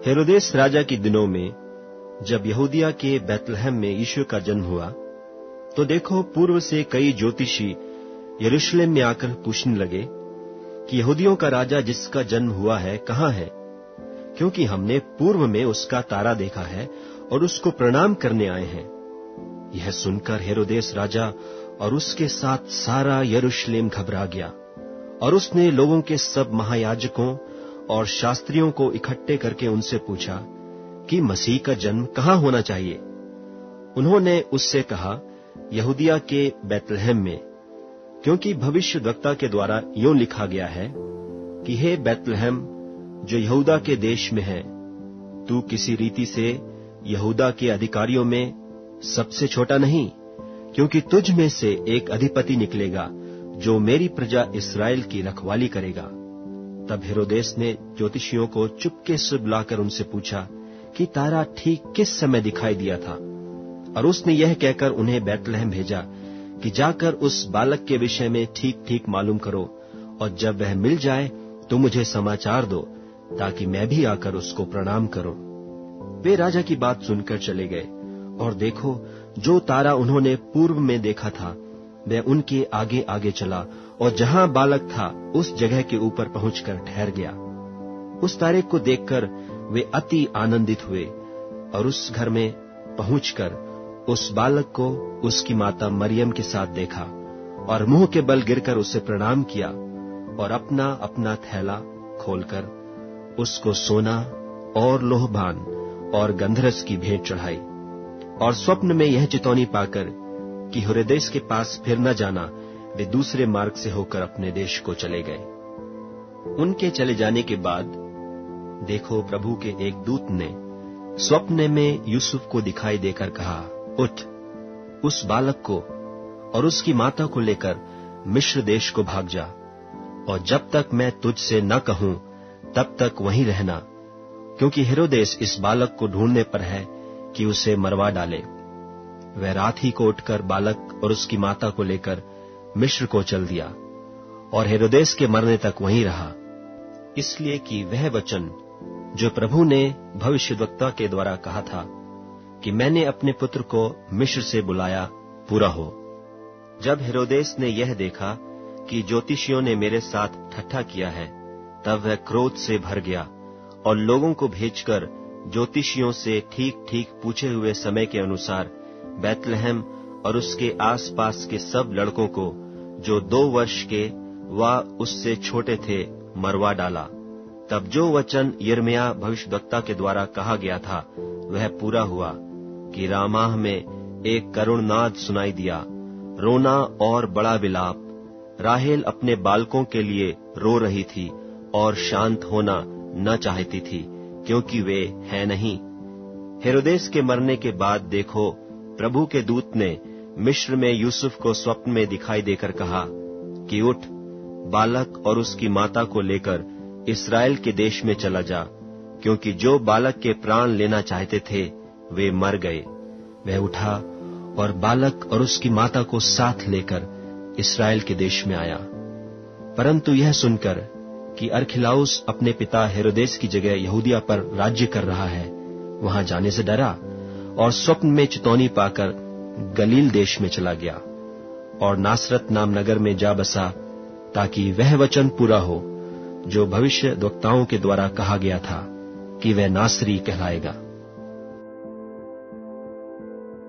हेरोदेस राजा के दिनों में जब यहूदिया के बैतलहम में यीशु का जन्म हुआ, तो देखो पूर्व से कई ज्योतिषी यरूशलेम में आकर पूछने लगे कि यहूदियों का राजा जिसका जन्म हुआ है कहाँ है, क्योंकि हमने पूर्व में उसका तारा देखा है और उसको प्रणाम करने आए हैं। यह सुनकर हेरोदेस राजा और उसके साथ सारा यरूशलेम घबरा गया, और उसने लोगों के सब महायाजकों और शास्त्रियों को इकट्ठे करके उनसे पूछा कि मसीह का जन्म कहाँ होना चाहिए। उन्होंने उससे कहा, यहूदिया के बैतलहम में, क्योंकि भविष्यद्वक्ता के द्वारा यूं लिखा गया है कि हे बैतलहम जो यहूदा के देश में है, तू किसी रीति से यहूदा के अधिकारियों में सबसे छोटा नहीं, क्योंकि तुझ में से एक अधिपति निकलेगा जो मेरी प्रजा इस्राएल की रखवाली करेगा। तब हेरोदेस ने ज्योतिषियों को चुपके से बुलाकर उनसे पूछा कि तारा ठीक किस समय दिखाई दिया था, और उसने यह कहकर उन्हें बैतलहम भेजा कि जाकर उस बालक के विषय में ठीक ठीक मालूम करो, और जब वह मिल जाए तो मुझे समाचार दो, ताकि मैं भी आकर उसको प्रणाम करूं। वे राजा की बात सुनकर चले गए, और देखो जो तारा उन्होंने पूर्व में देखा था वह उनके आगे आगे चला, और जहां बालक था उस जगह के ऊपर पहुंचकर ठहर गया। उस तारे को देखकर वे अति आनंदित हुए, और उस घर में पहुंचकर उस बालक को उसकी माता मरियम के साथ देखा, और मुंह के बल गिरकर उसे प्रणाम किया, और अपना अपना थैला खोलकर उसको सोना और लोहबान और गंधरस की भेंट चढ़ाई। और स्वप्न में यह चितौनी पाकर कि हेरोदेस के पास फिर न जाना, वे दूसरे मार्ग से होकर अपने देश को चले गए। उनके चले जाने के बाद देखो प्रभु के एक दूत ने स्वप्न में यूसुफ को दिखाई देकर कहा, उठ, उस बालक को और उसकी माता को लेकर मिस्र देश को भाग जा, और जब तक मैं तुझसे न कहूं तब तक वहीं रहना, क्योंकि हेरोदेस इस बालक को ढूंढने पर है कि उसे मरवा डाले। वह रात ही को उठकर बालक और उसकी माता को लेकर मिस्र को चल दिया, और हेरोदेस के मरने तक वहीं रहा, इसलिए कि वह वचन जो प्रभु ने भविष्यद्वक्ता के द्वारा कहा था कि मैंने अपने पुत्र को मिस्र से बुलाया, पूरा हो। जब हेरोदेस ने यह देखा कि ज्योतिषियों ने मेरे साथ ठट्ठा किया है, तब वह क्रोध से भर गया, और लोगों को भेजकर ज्योतिषियों से ठीक ठीक पूछे हुए समय के अनुसार बैतलहम और उसके आसपास के सब लड़कों को जो 2 वर्ष के व उससे छोटे थे मरवा डाला। तब जो वचन यिर्मयाह भविष्यद्वक्ता के द्वारा कहा गया था वह पूरा हुआ कि रामाह में एक करुणनाद सुनाई दिया, रोना और बड़ा विलाप। राहेल अपने बालकों के लिए रो रही थी और शांत होना न चाहती थी, क्योंकि वे हैं नहीं। हेरोदेस के मरने के बाद देखो प्रभु के दूत ने मिस्र में यूसुफ को स्वप्न में दिखाई देकर कहा कि उठ, बालक और उसकी माता को लेकर इस्राएल के देश में चला जा, क्योंकि जो बालक के प्राण लेना चाहते थे वे मर गए। वह उठा और बालक और उसकी माता को साथ लेकर इस्राएल के देश में आया। परंतु यह सुनकर कि अरखिलाउस अपने पिता हेरोदेस की जगह यहूदिया पर राज्य कर रहा है, वहां जाने से डरा, और स्वप्न में चितौनी पाकर गलील देश में चला गया, और नासरत नाम नगर में जा बसा, ताकि वह वचन पूरा हो जो भविष्यद्वक्ताओं के द्वारा कहा गया था कि वह नासरी कहलाएगा।